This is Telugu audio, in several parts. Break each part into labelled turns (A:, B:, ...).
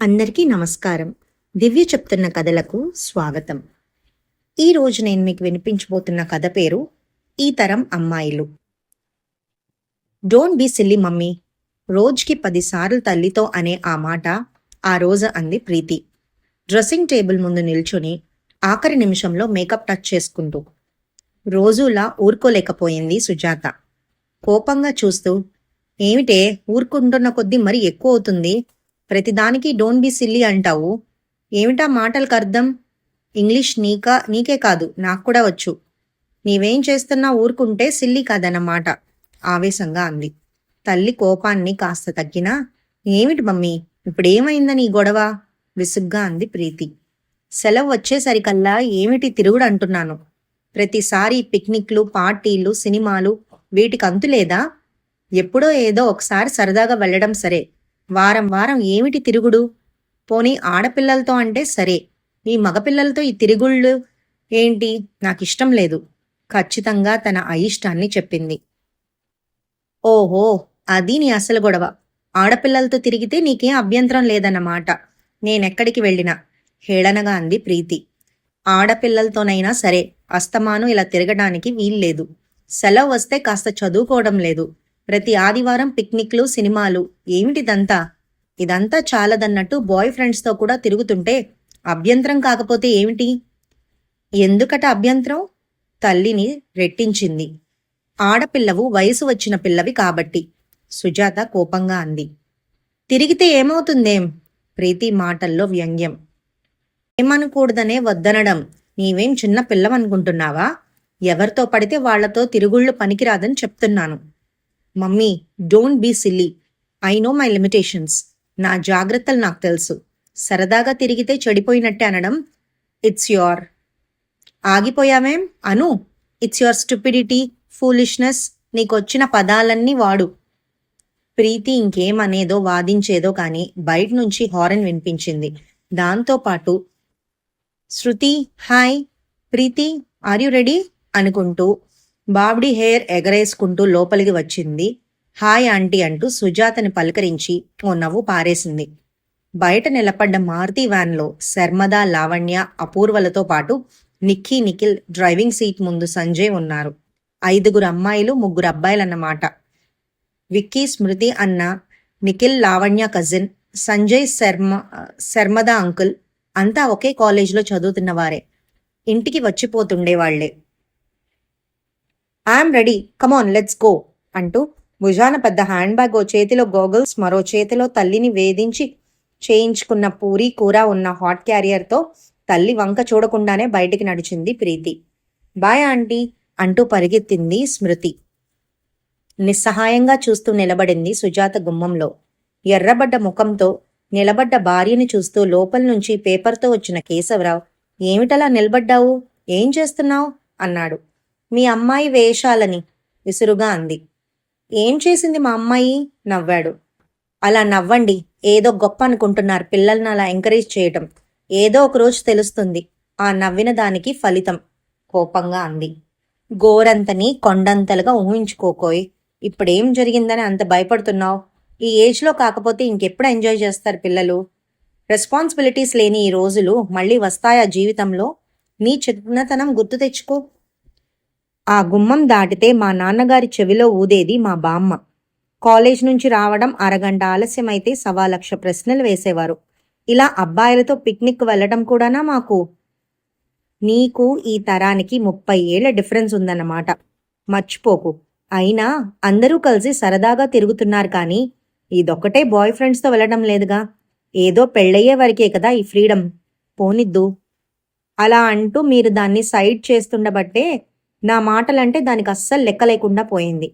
A: అందరికీ నమస్కారం. దివ్య చెప్తున్న కథలకు స్వాగతం. ఈరోజు నేను మీకు వినిపించబోతున్న కథ పేరు ఈ తరం అమ్మాయిలు. డోంట్ బీ సిల్లీ మమ్మీ, రోజుకి 10 సార్లు తల్లితో అనే ఆ మాట ఆ రోజు అంది ప్రీతి. డ్రెస్సింగ్ టేబుల్ ముందు నిల్చుని ఆఖరి నిమిషంలో మేకప్ టచ్ చేసుకుంటూ. రోజులా ఊరుకోలేకపోయింది సుజాత. కోపంగా చూస్తూ, ఏమిటే ఊరుకుంటున్న కొద్దీ మరి ఎక్కువ అవుతుంది, ప్రతిదానికి డోంట్ బి సిల్లీ అంటావు, ఏమిటా మాటలకు అర్థం? ఇంగ్లీష్ నీకే కాదు నాకు కూడా వచ్చు. నీవేం చేస్తున్నా ఊరుకుంటే సిల్లీ కాదన్నమాట ఆవేశంగా అంది. తల్లి కోపాన్ని కాస్త తగ్గినా, ఏమిటి మమ్మీ ఇప్పుడేమైందని ఈ గొడవ విసుగ్గా అంది ప్రీతి. సెలవు వచ్చేసరికల్లా ఏమిటి తిరుగుడు అంటున్నాను. ప్రతిసారి పిక్నిక్లు, పార్టీలు, సినిమాలు, వీటికి అంతులేదా? ఎప్పుడో ఏదో ఒకసారి సరదాగా వెళ్ళడం సరే, వారం వారం ఏమిటి తిరుగుడు? పోనీ ఆడపిల్లలతో అంటే సరే, ఈ మగపిల్లలతో ఈ తిరుగుళ్ళు ఏంటి? నాకిష్టం లేదు. ఖచ్చితంగా తన అయిష్టాన్ని చెప్పింది. ఓహో, అది నీ అసలు గొడవ. ఆడపిల్లలతో తిరిగితే నీకేం అభ్యంతరం లేదన్నమాట నేనెక్కడికి వెళ్ళినా, హేళనగా అంది ప్రీతి. ఆడపిల్లలతోనైనా సరే అస్తమాను ఇలా తిరగడానికి వీల్లేదు. సెలవు వస్తే కాస్త చదువుకోవడం లేదు. ప్రతి ఆదివారం పిక్నిక్లు, సినిమాలు, ఏమిటిదంతా? ఇదంతా చాలదన్నట్టు బాయ్ ఫ్రెండ్స్తో కూడా తిరుగుతుంటే అభ్యంతరం కాకపోతే ఏమిటి? ఎందుకట అభ్యంతరం? తల్లిని రెట్టించింది. ఆడపిల్లవు వయసు వచ్చిన పిల్లవి కాబట్టి, సుజాత కోపంగా అంది. తిరిగితే ఏమవుతుందేం? ప్రీతి మాటల్లో వ్యంగ్యం. ఏమనకూడదనే వద్దనడం. నీవేం చిన్న పిల్లవనుకుంటున్నావా? ఎవరితో పడితే వాళ్లతో తిరుగుళ్ళు పనికిరాదని చెప్తున్నాను. Mummy, don't be silly. I know my limitations. నా జాగ్రత్తలు నాకు తెలుసు. సరదాగా తిరిగితే చెడిపోయినట్టే అనడం ఇట్స్ యోర్. ఆగిపోయావేం అను. It's your stupidity, foolishness. నీకొచ్చిన పదాలన్నీ వాడు. ప్రీతి ఇంకేమనేదో వాదించేదో కాని బయట నుంచి హారన్ వినిపించింది. దాంతోపాటు Shruti, hi. Preethi, are you ready అనుకుంటూ బాబ్డీ హెయిర్ ఎగరేసుకుంటూ లోపలికి వచ్చింది. హాయ్ ఆంటీ అంటూ సుజాతని పలకరించి ఓ నవ్వు పారేసింది. బయట నిలబడ్డ మారుతి వ్యాన్లో శర్మద, లావణ్య, అపూర్వలతో పాటు నిక్కీ, నిఖిల్, డ్రైవింగ్ సీట్ ముందు సంజయ్ ఉన్నారు. 5 అమ్మాయిలు, 3 అబ్బాయిలన్నమాట. విక్కీ, స్మృతి అన్న, నిఖిల్, లావణ్య కజిన్, సంజయ్ శర్మద అంకుల్ అంతా ఒకే కాలేజీలో చదువుతున్నవారే. ఇంటికి వచ్చిపోతుండేవాళ్లే. I'm ready, come on let's go అంటూ భుజాన పెద్ద హ్యాండ్ బ్యాగ్, ఓ చేతిలో గోగల్స్, మరో చేతిలో తల్లిని వేధించి చేయించుకున్న పూరీ కూర ఉన్న హాట్ క్యారియర్తో తల్లి వంక చూడకుండానే బయటికి నడిచింది ప్రీతి. బాయ్ ఆంటీ అంటూ పరిగెత్తింది స్మృతి. నిస్సహాయంగా చూస్తూ నిలబడింది సుజాత గుమ్మంలో. ఎర్రబడ్డ ముఖంతో నిలబడ్డ భార్యని చూస్తూ లోపల నుంచి పేపర్తో వచ్చిన కేశవరావు, ఏమిటలా నిలబడ్డావు, ఏం చేస్తున్నావు అన్నాడు. మీ అమ్మాయి వేషాలని విసురుగా అంది. ఏం చేసింది మా అమ్మాయి? నవ్వాడు. అలా నవ్వండి, ఏదో గొప్ప అనుకుంటున్నారు పిల్లల్ని అలా ఎంకరేజ్ చేయటం. ఏదో ఒక రోజు తెలుస్తుంది ఆ నవ్విన దానికి ఫలితం, కోపంగా అంది. గోరంతని కొండంతలుగా ఊహించుకోకోయ్. ఇప్పుడేం జరిగిందని అంత భయపడుతున్నావు? ఈ ఏజ్లో కాకపోతే ఇంకెప్పుడు ఎంజాయ్ చేస్తారు పిల్లలు? రెస్పాన్సిబిలిటీస్ లేని ఈ రోజులు మళ్ళీ వస్తాయా జీవితంలో? నీ చిన్నతనం గుర్తు తెచ్చుకో. ఆ గుమ్మం దాటితే మా నాన్నగారి చెవిలో ఊదేది మా బామ్మ. కాలేజ్ నుంచి రావడం అరగంట ఆలస్యమైతే 1,00,000 ప్రశ్నలు వేసేవారు. ఇలా అబ్బాయిలతో పిక్నిక్ వెళ్ళడం కూడానా మాకు? నీకు ఈ తరానికి 30 ఏళ్ల డిఫరెన్స్ ఉందన్నమాట, మర్చిపోకు. అయినా అందరూ కలిసి సరదాగా తిరుగుతున్నారు కానీ ఇదొక్కటే బాయ్ ఫ్రెండ్స్తో వెళ్ళడం లేదుగా. ఏదో పెళ్ళయ్యే వరకే కదా ఈ ఫ్రీడమ్, పోనిద్దు. అలా అంటూ మీరు దాన్ని సైడ్ చేస్తుండబట్టే నా మాటలంటే దానికి అస్సలు లెక్క లేకుండా పోయింది.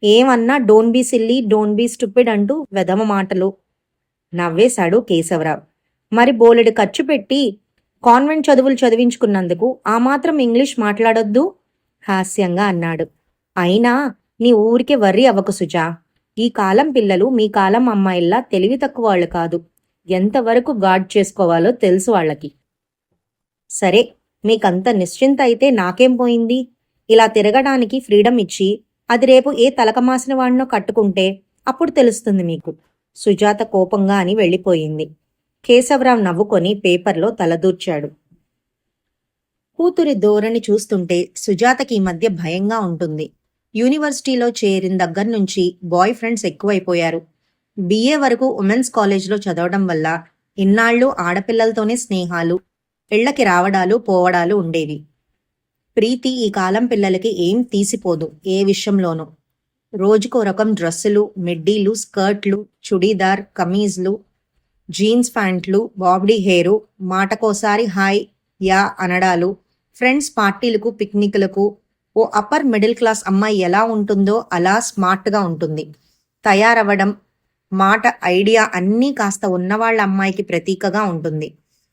A: ఏమన్నా don't be silly, don't be stupid అంటూ వెధమ మాటలు. నవ్వేశాడు కేశవరావు. మరి బోలెడు ఖర్చు పెట్టి కాన్వెంట్ చదువులు చదివించుకున్నందుకు ఆ మాత్రం ఇంగ్లీష్ మాట్లాడొద్దు హాస్యంగా అన్నాడు. అయినా నీ ఊరికే వర్రీ అవ్వకు సుజా. ఈ కాలం పిల్లలు మీ కాలం అమ్మాయిల్లా తెలివి తక్కువ వాళ్ళు కాదు. ఎంతవరకు గాడ్ చేసుకోవాలో తెలుసు వాళ్ళకి. సరే, మీకంత నిశ్చింత అయితే నాకేం పోయింది? ఇలా తిరగడానికి ఫ్రీడమ్ ఇచ్చి అది రేపు ఏ తలకమాసిన వాడినో కట్టుకుంటే అప్పుడు తెలుస్తుంది మీకు. సుజాత కోపంగా అని వెళ్ళిపోయింది. కేశవరావు నవ్వుకొని పేపర్లో తలదూర్చాడు. కూతురి ధోరణి చూస్తుంటే సుజాతకి ఈ మధ్య భయంగా ఉంటుంది. యూనివర్సిటీలో చేరిన దగ్గర నుంచి బాయ్ ఫ్రెండ్స్ ఎక్కువైపోయారు. BA వరకు ఉమెన్స్ కాలేజ్లో చదవడం వల్ల ఇన్నాళ్ళు ఆడపిల్లలతోనే స్నేహాలు, ఇళ్లకి రావడాలు పోవడాలు ఉండేవి. ప్రీతి ఈ కాలం పిల్లలకి ఏం తీసిపోదు ఏ విషయంలోనూ. రోజుకో రకం డ్రెస్సులు, మిడ్డీలు, స్కర్ట్లు, చుడీదార్, కమీజ్లు, జీన్స్ ప్యాంట్లు, బాబ్డీ హెయిరు, మాటకోసారి హాయ్ యా అనడాలు, ఫ్రెండ్స్ పార్టీలకు, పిక్నిక్లకు. ఓ అప్పర్ మిడిల్ క్లాస్ అమ్మాయి ఎలా ఉంటుందో అలా స్మార్ట్గా ఉంటుంది. తయారవ్వడం, మాట, ఐడియా అన్నీ కాస్త ఉన్నవాళ్ల అమ్మాయికి ప్రతీకగా ఉంటుంది.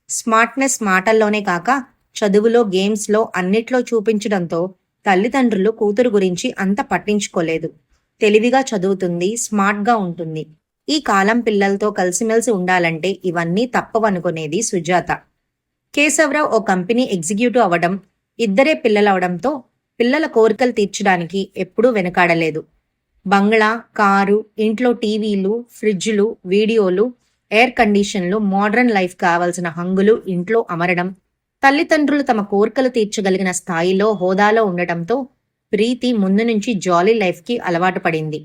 A: స్మార్ట్నెస్ మాటల్లోనే కాక చదువులో, గేమ్స్లో అన్నిట్లో చూపించడంతో తల్లిదండ్రులు కూతురు గురించి అంత పట్టించుకోలేదు. తెలివిగా చదువుతుంది, స్మార్ట్గా ఉంటుంది. ఈ కాలం పిల్లలతో కలిసిమెలిసి ఉండాలంటే ఇవన్నీ తప్పవనుకునేది సుజాత. కేశవరావు ఓ కంపెనీ ఎగ్జిక్యూటివ్ అవ్వడం, ఇద్దరే పిల్లలవడంతో పిల్లల కోరికలు తీర్చడానికి ఎప్పుడూ వెనకాడలేదు. బంగ్లా, కారు, ఇంట్లో టీవీలు, ఫ్రిడ్జ్లు, వీడియోలు, ఎయిర్ కండిషన్లు, మోడ్రన్ లైఫ్ కావాల్సిన హంగులు ఇంట్లో అమరడం, తల్లిదండ్రులు తమ కోరికలు తీర్చగలిగిన స్థాయిలో, హోదాలో ఉండటంతో ప్రీతి ముందు నుంచి జాలీ లైఫ్కి అలవాటు పడింది.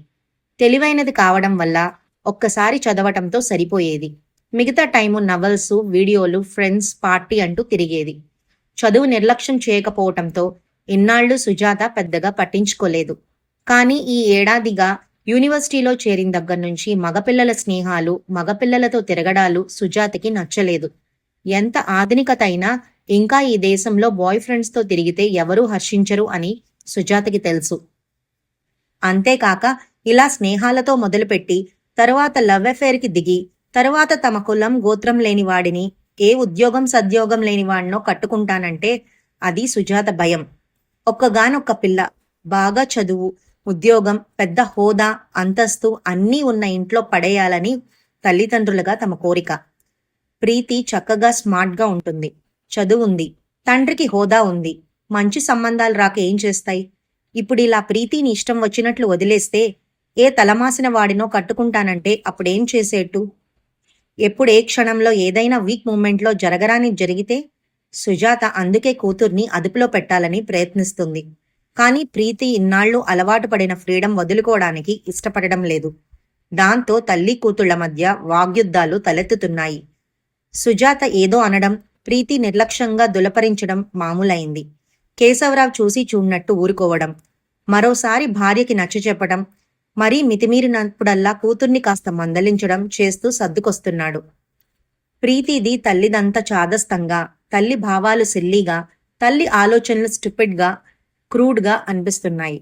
A: తెలివైనది కావడం వల్ల ఒక్కసారి చదవటంతో సరిపోయేది. మిగతా టైము నవల్సు, వీడియోలు, ఫ్రెండ్స్, పార్టీ అంటూ తిరిగేది. చదువు నిర్లక్ష్యం చేయకపోవటంతో ఇన్నాళ్లు సుజాత పెద్దగా పట్టించుకోలేదు. కానీ ఈ ఏడాదిగా యూనివర్సిటీలో చేరిన దగ్గర నుంచి మగపిల్లల స్నేహాలు, మగపిల్లలతో తిరగడాలు సుజాతకి నచ్చలేదు. ఎంత ఆధునికత అయినా ఇంకా ఈ దేశంలో బాయ్ ఫ్రెండ్స్తో తిరిగితే ఎవరూ హర్షించరు అని సుజాతకి తెలుసు. అంతేకాక ఇలా స్నేహాలతో మొదలుపెట్టి తరువాత లవ్ అఫేర్కి దిగి తరువాత తమ కులం, గోత్రం లేని వాడిని, ఏ ఉద్యోగం సద్యోగం లేని వాడినో కట్టుకుంటానంటే అది సుజాత భయం. ఒక్కగానొక్క పిల్ల, బాగా చదువు, ఉద్యోగం, పెద్ద హోదా, అంతస్తు అన్నీ ఉన్న ఇంట్లో పడేయాలని తల్లిదండ్రులుగా తమ కోరిక. ప్రీతి చక్కగా స్మార్ట్గా ఉంటుంది, చదువుంది, తండ్రికి హోదా ఉంది, మంచి సంబంధాలు రాక ఏం చేస్తాయి? ఇప్పుడు ఇలా ప్రీతిని ఇష్టం వచ్చినట్లు వదిలేస్తే ఏ తలమాసిన వాడినో కట్టుకుంటానంటే అప్పుడేం చేసేట్టు? ఎప్పుడు ఏ క్షణంలో ఏదైనా వీక్ మూమెంట్లో జరగరాని జరిగితే? సుజాత అందుకే కూతుర్ని అదుపులో పెట్టాలని ప్రయత్నిస్తుంది. కానీ ప్రీతి ఇన్నాళ్లు అలవాటు పడిన ఫ్రీడమ్ వదులుకోవడానికి ఇష్టపడడం లేదు. దాంతో తల్లి కూతుళ్ల మధ్య వాగ్యుద్ధాలు తలెత్తుతున్నాయి. సుజాత ఏదో అనడం, ప్రీతి నిర్లక్ష్యంగా దులపరించడం మామూలైంది. కేశవరావు చూసి చూడనట్టు ఊరుకోవడం, మరోసారి భార్యకి నచ్చచెప్పడం, మరీ మితిమీరినప్పుడల్లా కూతుర్ని కాస్త మందలించడం చేస్తూ సర్దుకొస్తున్నాడు. ప్రీతిది తల్లిదంతా చాదస్తంగా, తల్లి భావాలు సిల్లీగా, తల్లి ఆలోచనలు స్టూపిడ్గా, క్రూడ్గా అనిపిస్తున్నాయి.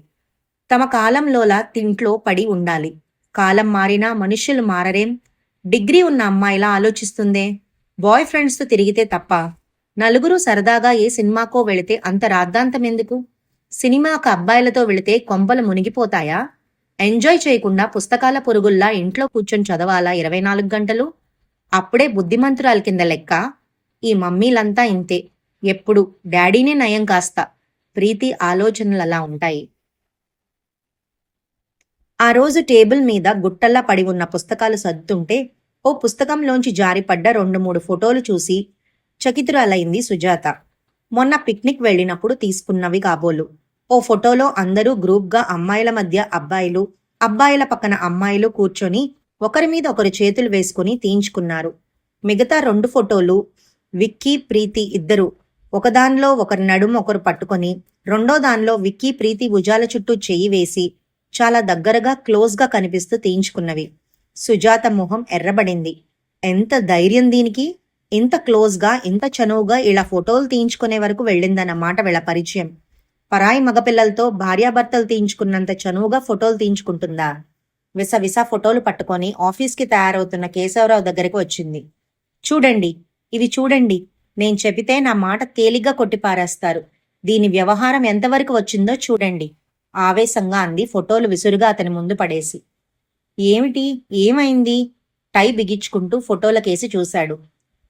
A: తమ కాలంలోలా తింట్లో పడి ఉండాలి. కాలం మారినా మనుష్యులు మారరేం? డిగ్రీ ఉన్న అమ్మాయిలా ఆలోచిస్తుందే. బాయ్ ఫ్రెండ్స్తో తిరిగితే తప్ప, నలుగురు సరదాగా ఏ సినిమాకో వెళితే అంత రాద్ధాంతమెందుకు? సినిమాకు అబ్బాయిలతో వెళితే కొంపలు మునిగిపోతాయా? ఎంజాయ్ చేయకుండా పుస్తకాల పురుగుల్లా ఇంట్లో కూర్చొని చదవాలా 24 గంటలు? అప్పుడే బుద్ధిమంతురాలి కింద లెక్క. ఈ మమ్మీలంతా ఇంతే, ఎప్పుడు డాడీనే నయం కాస్త. ప్రీతి ఆలోచనలు అలా ఉంటాయి. ఆ రోజు టేబుల్ మీద గుట్టల్లా పడి ఉన్న పుస్తకాలు సర్దుతుంటే ఓ పుస్తకంలోంచి జారిపడ్డ 2-3 ఫోటోలు చూసి చకితురాలైంది సుజాత. మొన్న పిక్నిక్ వెళ్ళినప్పుడు తీసుకున్నవి కాబోలు. ఓ ఫోటోలో అందరూ గ్రూప్గా అమ్మాయిల మధ్య అబ్బాయిలు, అబ్బాయిల పక్కన అమ్మాయిలు కూర్చొని ఒకరి మీద ఒకరు చేతులు వేసుకుని తీయించుకున్నారు. మిగతా 2 ఫోటోలు విక్కీ, ప్రీతి ఇద్దరు ఒకదానిలో ఒకరి నడుము ఒకరు పట్టుకొని, రెండో దానిలో విక్కీ ప్రీతి భుజాల చుట్టూ చెయ్యి వేసి చాలా దగ్గరగా క్లోజ్గా కనిపిస్తూ తీయించుకున్నవి. సుజాత మొహం ఎర్రబడింది. ఎంత ధైర్యం దీనికి! ఇంత క్లోజ్గా, ఇంత చనువుగా ఇలా ఫోటోలు తీయించుకునే వరకు వెళ్ళిందన్నమాట వీళ్ళ పరిచయం. పరాయి మగపిల్లలతో భార్యాభర్తలు తీయించుకున్నంత చనువుగా ఫోటోలు తీయించుకుంటుందా? విసవిసా ఫోటోలు పట్టుకొని ఆఫీస్కి తయారవుతున్న కేశవరావు దగ్గరికి వచ్చింది. చూడండి, ఇవి చూడండి, నేను చెబితే నా మాట తేలిగ్గా కొట్టిపారేస్తారు. దీని వ్యవహారం ఎంతవరకు వచ్చిందో చూడండి, ఆవేశంగా అంది ఫోటోలు విసురుగా అతని ముందు పడేసి. ఏమిటి, ఏమైంది? టై బిగించుకుంటూ ఫోటోలకేసి చూశాడు.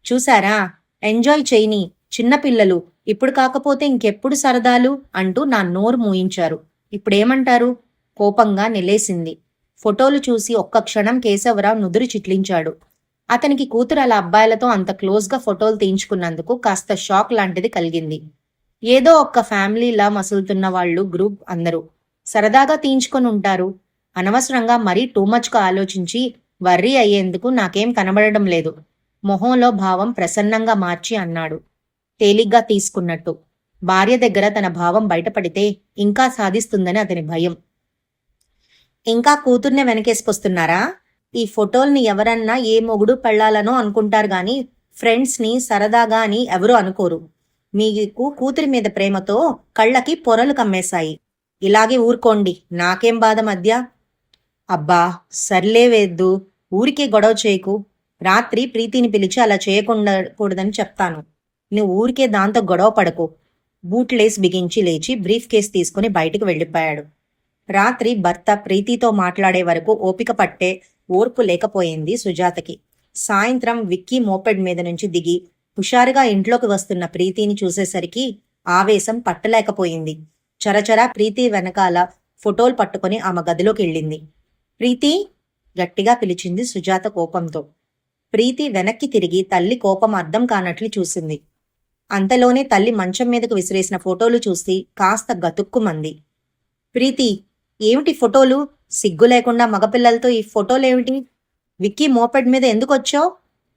A: చూశారా, ఎంజాయ్ చేయని చిన్నపిల్లలు, ఇప్పుడు కాకపోతే ఇంకెప్పుడు సరదాలు అంటూ నా నోరు మూయించారు. ఇప్పుడేమంటారు? కోపంగా నిలేసింది. ఫోటోలు చూసి ఒక్క క్షణం కేశవరావు నుదురు చిట్లించాడు. అతనికి కూతురు అలా అబ్బాయిలతో అంత క్లోజ్గా ఫోటోలు తీయించుకున్నందుకు కాస్త షాక్ లాంటిది కలిగింది. ఏదో ఒక్క ఫ్యామిలీలా మసులుతున్న వాళ్ళు గ్రూప్ అందరూ సరదాగా తీయించుకొని ఉంటారు. అనవసరంగా మరీ టూ మచ్గా ఆలోచించి వర్రీ అయ్యేందుకు నాకేం కనబడడం లేదు. మొహంలో భావం ప్రసన్నంగా మార్చి అన్నాడు, తేలిగ్గా తీసుకున్నట్టు. భార్య దగ్గర తన భావం బయటపడితే ఇంకా సాధిస్తుందని అతని భయం. ఇంకా కూతుర్నే వెనకేసుకొస్తున్నారా? ఈ ఫోటోల్ని ఎవరన్నా ఏ మొగుడు పెళ్ళాలనో అనుకుంటారు గాని ఫ్రెండ్స్ని సరదాగా అని ఎవరూ అనుకోరు. మీకు కూతురి మీద ప్రేమతో కళ్ళకి పొరలు కమ్మేశాయి. ఇలాగే ఊరుకోండి, నాకేం బాధ మధ్య. అబ్బా సర్లే వేద్దు, ఊరికే గొడవ చేయకు. రాత్రి ప్రీతిని పిలిచి అలా చేయకూడదని చెప్తాను. నువ్వు ఊరికే దాంతో గొడవ పడకు. బూట్లేసి బిగించి లేచి బ్రీఫ్ కేస్ తీసుకుని బయటకు వెళ్ళిపోయాడు. రాత్రి భర్త ప్రీతితో మాట్లాడే వరకు ఓపిక పట్టే ఓర్పు లేకపోయింది సుజాతకి. సాయంత్రం విక్కీ మోపెడ్ మీద నుంచి దిగి హుషారుగా ఇంట్లోకి వస్తున్న ప్రీతిని చూసేసరికి ఆవేశం పట్టలేకపోయింది. చరచరా ప్రీతి వెనకాల ఫోటోలు పట్టుకుని ఆమె గదిలోకి వెళ్ళింది. ప్రీతి గట్టిగా పిలిచింది సుజాత కోపంతో. ప్రీతి వెనక్కి తిరిగి తల్లి కోపం అర్థం కానట్లు చూసింది. అంతలోనే తల్లి మంచం మీదకు విసిరేసిన ఫోటోలు చూసి కాస్త గతుక్కుమంది. ప్రీతి, ఏమిటి ఫోటోలు? సిగ్గు లేకుండా మగపిల్లలతో ఈ ఫోటోలేమిటి? విక్కీ మోపెడ్ మీద ఎందుకొచ్చావు?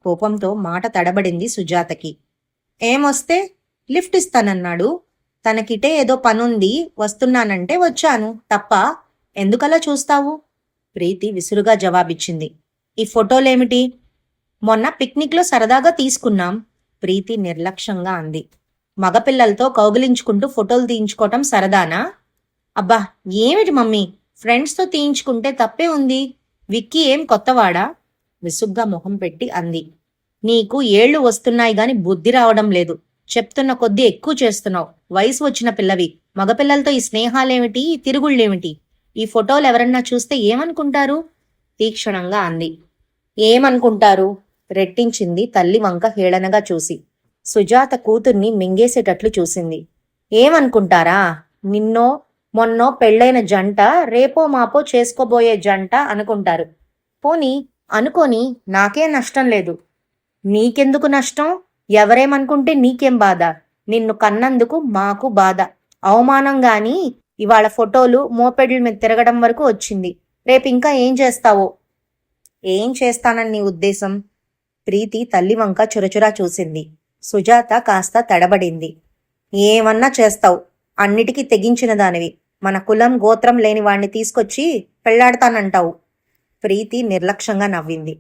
A: కోపంతో మాట తడబడింది సుజాతకి. ఏమొస్తే? లిఫ్ట్ ఇస్తానన్నాడు. తనకిటే ఏదో పనుంది, వస్తున్నానంటే వచ్చాను తప్ప. ఎందుకలా చూస్తావు? ప్రీతి విసురుగా జవాబిచ్చింది. ఈ ఫోటోలేమిటి? మొన్న పిక్నిక్లో సరదాగా తీసుకున్నాం. ప్రీతి నిర్లక్ష్యంగా అంది. మగపిల్లలతో కౌగిలించుకుంటూ ఫోటోలు తీయించుకోవటం సరదానా? అబ్బా ఏమిటి మమ్మీ, ఫ్రెండ్స్తో తీయించుకుంటే తప్పే ఉంది. విక్కీ ఏం కొత్తవాడా? విసుగ్గా మొహం పెట్టి అంది. నీకు ఏళ్లు వస్తున్నాయి గాని బుద్ధి రావడం లేదు. చెప్తున్న కొద్దీ ఎక్కువ చేస్తున్నావు. వయసు వచ్చిన పిల్లవి. మగపిల్లలతో ఈ స్నేహాలేమిటి, ఈ తిరుగుళ్ళేమిటి? ఈ ఫోటోలు ఎవరన్నా చూస్తే ఏమనుకుంటారు? తీక్షణంగా అంది. ఏమనుకుంటారు? రెట్టించింది తల్లి వంక హేళనగా చూసి. సుజాత కూతుర్ని మింగేసేటట్లు చూసింది. ఏమనుకుంటారా? నిన్నో మొన్నో పెళ్ళైన జంట రేపో మాపో చేసుకోబోయే జంట అనుకుంటారు. పోనీ అనుకోని, నాకే నష్టం లేదు. నీకెందుకు నష్టం? ఎవరేమనుకుంటే నీకేం బాధ? నిన్ను కన్నందుకు మాకు బాధ, అవమానం. గాని ఇవాళ ఫోటోలు మోపెడ్ల మీద తిరగడం వరకు వచ్చింది. రేపు ఇంకా ఏం చేస్తావో? ఏం చేస్తానని నీ ఉద్దేశం? ప్రీతి తల్లి వంక చురచురా చూసింది. సుజాత కాస్త తడబడింది. ఏమన్నా చేస్తావు, అన్నిటికీ తెగించిన దానివి. మన కులం గోత్రం లేని వాణ్ణి తీసుకొచ్చి పెళ్లాడతానంటావు. ప్రీతి నిర్లక్ష్యంగా నవ్వింది.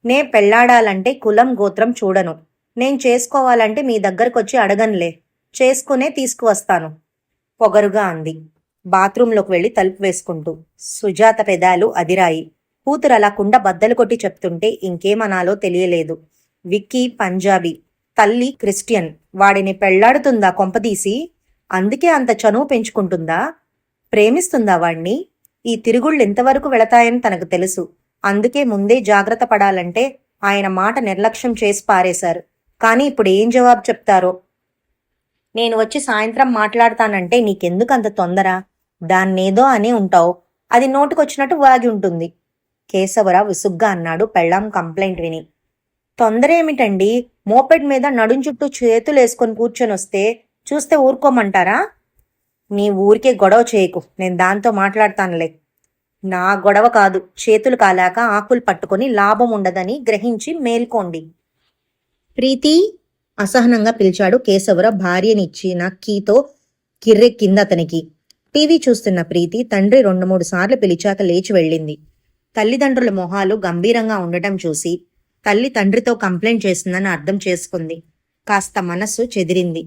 A: నే పెళ్లాడాలంటే కులం గోత్రం చూడను. నేను చేసుకోవాలంటే మీ దగ్గరకొచ్చి అడగనులే, చేసుకునే తీసుకువస్తాను పొగరుగా అంది, బాత్రూంలోకి వెళ్లి తలుపు వేసుకుంటూ. సుజాత పెదాలు అదిరాయి. కూతురు అలా కుండ బద్దలు కొట్టి చెప్తుంటే ఇంకేమనాలో తెలియలేదు. విక్కీ పంజాబీ, తల్లి క్రిస్టియన్. వాడిని పెళ్లాడుతుందా కొంపదీసి? అందుకే అంత చనువు పెంచుకుంటుందా? ప్రేమిస్తుందా వాణ్ణి? ఈ తిరుగుళ్ళు ఎంతవరకు వెళతాయని తనకు తెలుసు. అందుకే ముందే జాగ్రత్త పడాలంటే ఆయన మాట నిర్లక్ష్యం చేసి పారేశారు. కానీ ఇప్పుడు ఏం జవాబు చెప్తారో. నేను వచ్చి సాయంత్రం మాట్లాడతానంటే నీకెందుకు అంత తొందర? దాన్నేదో అని ఉంటావు, అది నోటుకొచ్చినట్టు వాగి ఉంటుంది. కేశవరావు విసుగ్గా అన్నాడు పెళ్ళాం కంప్లైంట్ విని. తొందర ఏమిటండి? మోపెడ్ మీద నడుం చుట్టూ చేతులు వేసుకొని కూర్చొని వస్తే చూస్తే ఊరుకోమంటారా? నీ ఊరికే గొడవ చేయకు, నేను దాంతో మాట్లాడతానులే. నా గొడవ కాదు, చేతులు కాలాక ఆకులు పట్టుకొని లాభం ఉండదని గ్రహించి మేల్కోండి. ప్రీతి అసహనంగా పిలిచాడు కేశవరావు భార్యనిచ్చిన కీతో కిర్రెక్కింది అతనికి. టీవీ చూస్తున్న ప్రీతి తండ్రి 2-3 సార్లు పిలిచాక లేచి వెళ్ళింది. తల్లిదండ్రుల మొహాలు గంభీరంగా ఉండటం చూసి తల్లి తండ్రితో కంప్లైంట్ చేసిందని అర్థం చేసుకుంది. కాస్త మనస్సు చెదిరింది.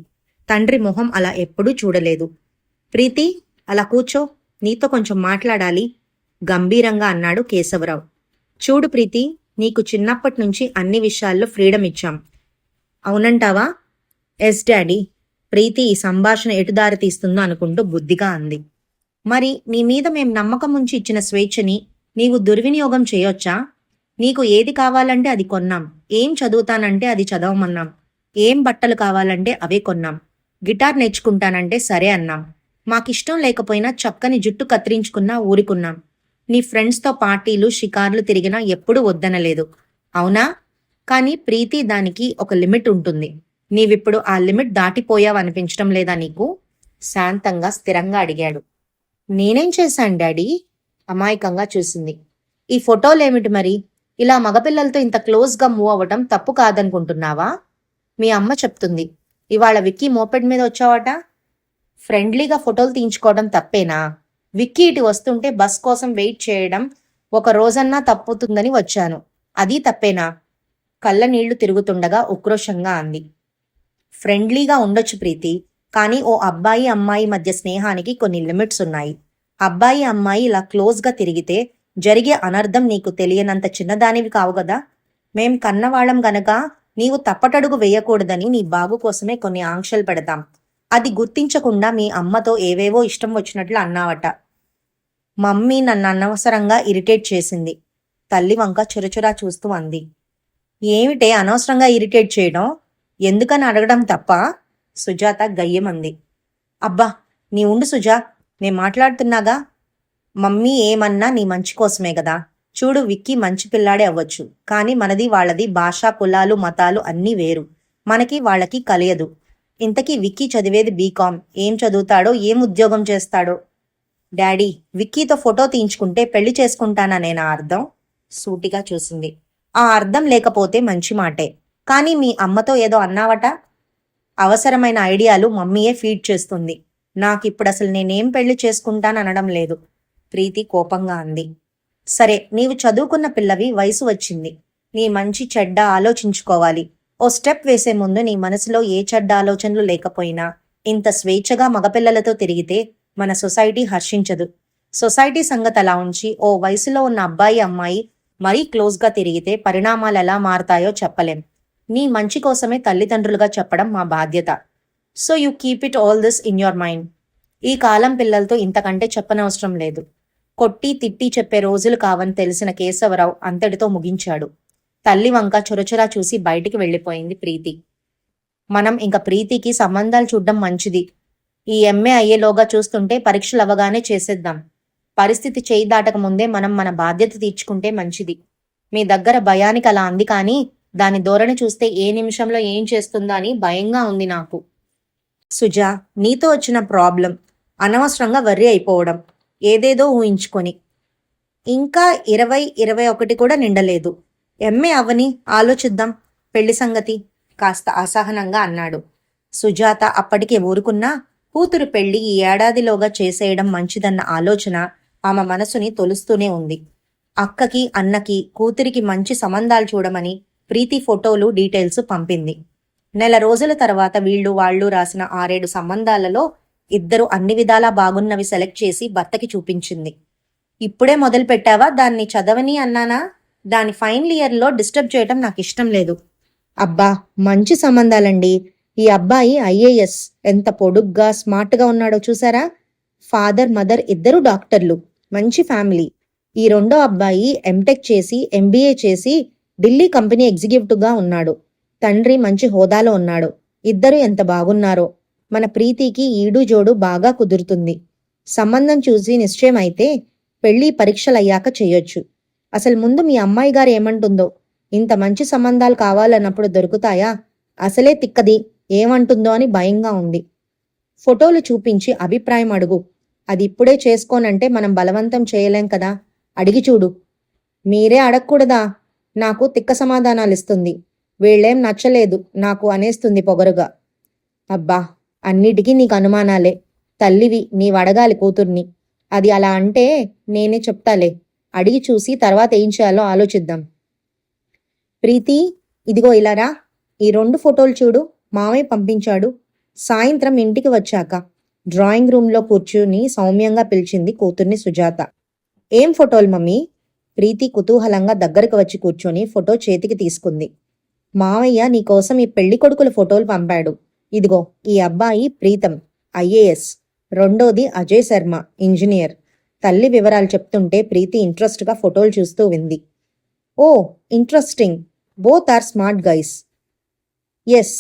A: తండ్రి మొహం అలా ఎప్పుడూ చూడలేదు. ప్రీతి అలా కూర్చో, నీతో కొంచెం మాట్లాడాలి గంభీరంగా అన్నాడు కేశవరావు. చూడు ప్రీతి, నీకు చిన్నప్పటి నుంచి అన్ని విషయాల్లో ఫ్రీడమ్ ఇచ్చాం. అవునంటావా? Yes daddy. ప్రీతి ఈ సంభాషణ ఎటుదారి తీస్తుందో అనుకుంటూ బుద్ధిగా అంది. మరి నీ మీద మేం నమ్మకం ఉంచి ఇచ్చిన స్వేచ్ఛని నీవు దుర్వినియోగం చేయొచ్చా? నీకు ఏది కావాలంటే అది కొన్నాం. ఏం చదువుతానంటే అది చదవమన్నాం. ఏం బట్టలు కావాలంటే అవే కొన్నాం. గిటార్ నేర్చుకుంటానంటే సరే అన్నాం. మాకిష్టం లేకపోయినా చక్కని జుట్టు కత్తిరించుకున్నా ఊరుకున్నాం. నీ ఫ్రెండ్స్తో పార్టీలు షికార్లు తిరిగినా ఎప్పుడూ వద్దనలేదు. అవునా? కానీ ప్రీతి దానికి ఒక లిమిట్ ఉంటుంది. నీవిప్పుడు ఆ లిమిట్ దాటిపోయావనిపించటం లేదా నీకు? శాంతంగా స్థిరంగా అడిగాడు. నేనేం చేశాను డాడీ? అమాయకంగా చూసింది. ఈ ఫోటోలేమిటి మరి? ఇలా మగపిల్లలతో ఇంత క్లోజ్గా మూవ్ అవ్వటం తప్పు కాదనుకుంటున్నావా? మీ అమ్మ చెప్తుంది. ఇవాళ విక్కీ మోపెడ్ మీద వచ్చావట. ఫ్రెండ్లీగా ఫోటోలు తీయించుకోవడం తప్పేనా? విక్కీ ఇటు వస్తుంటే బస్ కోసం వెయిట్ చేయడం ఒక రోజన్నా తప్పుతుందని వచ్చాను. అది తప్పేనా? కళ్ళ నీళ్లు తిరుగుతుండగా ఉక్రోషంగా అంది. ఫ్రెండ్లీగా ఉండొచ్చు ప్రీతి, కానీ ఓ అబ్బాయి అమ్మాయి మధ్య స్నేహానికి కొన్ని లిమిట్స్ ఉన్నాయి. అబ్బాయి అమ్మాయి ఇలా క్లోజ్గా తిరిగితే జరిగే అనర్థం నీకు తెలియనంత చిన్నదానివి కావు కదా. మేం కన్నవాళ్ళం గనక నీవు తప్పటడుగు వేయకూడదని నీ బాగు కోసమే కొన్ని ఆంక్షలు పెడతాం. అది గుర్తించకుండా మీ అమ్మతో ఏవేవో ఇష్టం వచ్చినట్లు అన్నావట. మమ్మీ నన్ను అనవసరంగా ఇరిటేట్ చేసింది. తల్లి వంక చురచురా చూస్తూ అంది. ఏమిటే అనవసరంగా ఇరిటేట్ చేయడం? ఎందుకని అడగడం తప్ప? సుజాత గయ్యమంది. అబ్బా, నీ ఉండు సుజా, నేను మాట్లాడుతున్నాగా. మమ్మీ ఏమన్నా నీ మంచి కోసమే కదా. చూడు, విక్కీ మంచి పిల్లాడే అవ్వచ్చు, కానీ మనది వాళ్ళది భాష, కులాలు, మతాలు అన్నీ వేరు. మనకి వాళ్ళకి కలియదు. ఇంతకీ విక్కీ చదివేది బీకాం. ఏం చదువుతాడో, ఏం ఉద్యోగం చేస్తాడో? డాడీ, విక్కీతో ఫోటో తీయించుకుంటే పెళ్లి చేసుకుంటానా నేనా అర్థం? సూటిగా చూసింది. ఆ అర్థం లేకపోతే మంచి మాటే, కానీ మీ అమ్మతో ఏదో అన్నావట. అవసరమైన ఐడియాలు మమ్మీయే ఫీడ్ చేస్తుంది. నాకిప్పుడు అసలు నేనేం పెళ్లి చేసుకుంటాననడం లేదు, ప్రీతి కోపంగా అంది. సరే, నీవు చదువుకున్న పిల్లవి, వయసు వచ్చింది. నీ మంచి చెడ్డ ఆలోచించుకోవాలి. ఓ స్టెప్ వేసే ముందు నీ మనసులో ఏ చెడ్డ ఆలోచనలు లేకపోయినా ఇంత స్వేచ్ఛగా మగపిల్లలతో తిరిగితే మన సొసైటీ హర్షించదు. సొసైటీ సంగతి అలా ఉంచి ఓ వయసులో ఉన్న అబ్బాయి అమ్మాయి మరీ క్లోజ్గా తిరిగితే పరిణామాలు ఎలా మారతాయో చెప్పలేం. నీ మంచి కోసమే తల్లిదండ్రులుగా చెప్పడం మా బాధ్యత. So you keep it all this in your mind. ఈ కాలం పిల్లలతో ఇంతకంటే చెప్పనవసరం లేదు. కొట్టి తిట్టి చెప్పే రోజులు కావని తెలిసిన కేశవరావు అంతటితో ముగించాడు. తల్లి వంక చొరచొరా చూసి బయటికి వెళ్ళిపోయింది ప్రీతి. మనం ఇంక ప్రీతికి సంబంధాలు చూడ్డం మంచిది. ఈ ఎంఏ అయ్యేలోగా చూస్తుంటే పరీక్షలు అవగానే చేసేద్దాం. పరిస్థితి చేయి దాటక ముందే మనం మన బాధ్యత తీర్చుకుంటే మంచిది. మీ దగ్గర భయానికి అలా అంది, కానీ దాని ధోరణి చూస్తే ఏ నిమిషంలో ఏం చేస్తుందో అని భయంగా ఉంది నాకు. సుజా, నీతో వచ్చిన ప్రాబ్లం అనవసరంగా వర్రీ అయిపోవడం, ఏదేదో ఊహించుకొని. ఇంకా 20-21 కూడా నిండలేదు. ఎంఏ అవని ఆలోచిద్దాం పెళ్లి సంగతి, కాస్త అసహనంగా అన్నాడు. సుజాత అప్పటికే ఊరుకున్నా కూతురు పెళ్లి ఈ ఏడాదిలోగా చేసేయడం మంచిదన్న ఆలోచన ఆమె మనసుని తొలుస్తూనే ఉంది. అక్కకి అన్నకి కూతురికి మంచి సంబంధాలు చూడమని ప్రీతి ఫోటోలు డీటెయిల్స్ పంపింది. నెల రోజుల తర్వాత వాళ్ళు రాసిన 6-7 సంబంధాలలో ఇద్దరు అన్ని విధాలా బాగున్నవి సెలెక్ట్ చేసి భర్తకి చూపించింది. ఇప్పుడే మొదలు పెట్టావా? దాన్ని చదవని అన్నానా? దాని ఫైనల్ ఇయర్లో డిస్టర్బ్ చేయటం నాకు ఇష్టం లేదు. అబ్బా, మంచి సంబంధాలండి. ఈ అబ్బాయి ఐఏఎస్, ఎంత పొడుగ్గా స్మార్ట్గా ఉన్నాడో చూసారా? ఫాదర్ మదర్ ఇద్దరు డాక్టర్లు, మంచి ఫ్యామిలీ. ఈ రెండో అబ్బాయి ఎంటెక్ చేసి ఎంబీఏ చేసి ఢిల్లీ కంపెనీ ఎగ్జిక్యూటివ్గా ఉన్నాడు. తండ్రి మంచి హోదాలో ఉన్నాడు. ఇద్దరు ఎంత బాగున్నారో. మన ప్రీతికి ఈడు జోడు బాగా కుదురుతుంది. సంబంధం చూసి నిశ్చయం అయితే పెళ్లి పరీక్షలయ్యాక చెయ్యొచ్చు. అసలు ముందు మీ అమ్మాయి గారు ఏమంటుందో. ఇంత మంచి సంబంధాలు కావాలన్నప్పుడు దొరుకుతాయా? అసలే తిక్కది, ఏమంటుందో అని భయంగా ఉంది. ఫోటోలు చూపించి అభిప్రాయం అడుగు. అది ఇప్పుడే చేసుకోనంటే మనం బలవంతం చేయలేం కదా. అడిగి చూడు. మీరే అడగకూడదా? నాకు తిక్క సమాధానాలు ఇస్తుంది. వీళ్ళేం నచ్చలేదు నాకు అనేస్తుంది పొగరుగా. అబ్బా, అన్నిటికీ నీకు అనుమానాలే. తల్లివి, నీవడగాలి కూతుర్ని. అది అలా అంటే నేనే చెప్తాలే. అడిగి చూసి తర్వాత ఏం చేయాలో ఆలోచిద్దాం. ప్రీతి, ఇదిగో ఇలారా. ఈ 2 ఫోటోలు చూడు, మామయ్య పంపించాడు. సాయంత్రం ఇంటికి వచ్చాక డ్రాయింగ్ రూమ్లో కూర్చుని సౌమ్యంగా పిలిచింది కూతుర్ని సుజాత. ఏం ఫోటోలు మమ్మీ? ప్రీతి కుతూహలంగా దగ్గరకు వచ్చి కూర్చొని ఫోటో చేతికి తీసుకుంది. మావయ్య నీకోసం ఈ పెళ్లి కొడుకుల ఫోటోలు పంపాడు. ఇదిగో, ఈ అబ్బాయి ప్రీతం, ఐఏఎస్. రెండోది అజయ్ శర్మ, ఇంజనీర్. తల్లి వివరాలు చెప్తుంటే ప్రీతి ఇంట్రెస్ట్గా ఫోటోలు చూస్తూ వింది. Oh, interesting. Both are smart guys. Yes,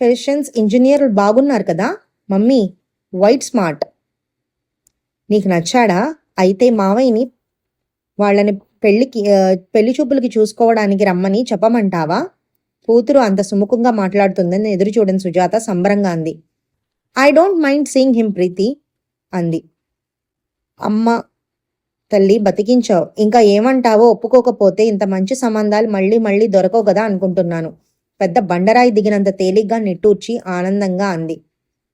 A: ఫెషన్స్ ఇంజనీర్లు బాగున్నారు కదా మమ్మీ. White smart. నీకు నచ్చాడా? అయితే మావయ్యని వాళ్ళని పెళ్లి చూపులకి చూసుకోవడానికి రమ్మని చెప్పమంటావా? కూతురు అంత సుముఖంగా మాట్లాడుతుందని ఎదురు చూడని సుజాత సంబరంగా అంది. I don't mind seeing him Preethi అంది. అమ్మ తల్లి బతికించావు. ఇంకా ఏమంటావో ఒప్పుకోకపోతే ఇంత మంచి సంబంధాలు మళ్ళీ మళ్ళీ దొరకవు కదా అనుకుంటున్నాను. పెద్ద బండరాయి దిగినంత తేలిగ్గా నిట్టూర్చి ఆనందంగా అంది.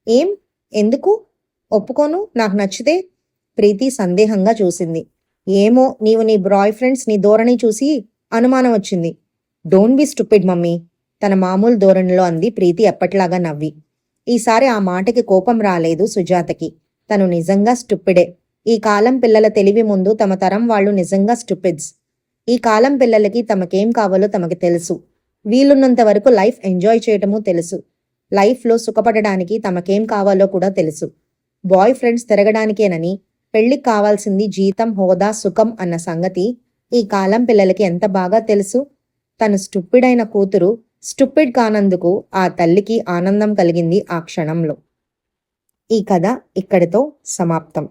A: ఏం? ఎందుకు ఒప్పుకోను? నాకు నచ్చితే? ప్రీతి సందేహంగా చూసింది. ఏమో, నీవు నీ బాయ్ ఫ్రెండ్స్ నీ ధోరణి చూసి అనుమానం వచ్చింది. డోంట్ బి స్టూపిడ్ మమ్మీ తన మామూలు ధోరణిలో అంది ప్రీతి ఎప్పట్లాగా నవ్వి. ఈసారి ఆ మాటకి కోపం రాలేదు సుజాతకి. తను నిజంగా స్టూపిడే. ఈ కాలం పిల్లల తెలివి ముందు తమ తరం వాళ్ళు నిజంగా స్టూపిడ్స్. ఈ కాలం పిల్లలకి తమకేం కావాలో తమకి తెలుసు. వీలున్నంత వరకు లైఫ్ ఎంజాయ్ చేయటమూ తెలుసు. లైఫ్లో సుఖపడడానికి తమకేం కావాలో కూడా తెలుసు. బాయ్ ఫ్రెండ్స్ తిరగడానికేనని పెళ్లికి కావాల్సింది జీతం, హోదా, సుఖం అన్న సంగతి ఈ కాలం పిల్లలకి ఎంత బాగా తెలుసు. తను స్టూపిడ్ అయిన కూతురు స్టూపిడ్ కానందుకు ఆ తల్లికి ఆనందం కలిగింది ఆ క్షణంలో. ఈ కథ ఇక్కడితో సమాప్తం.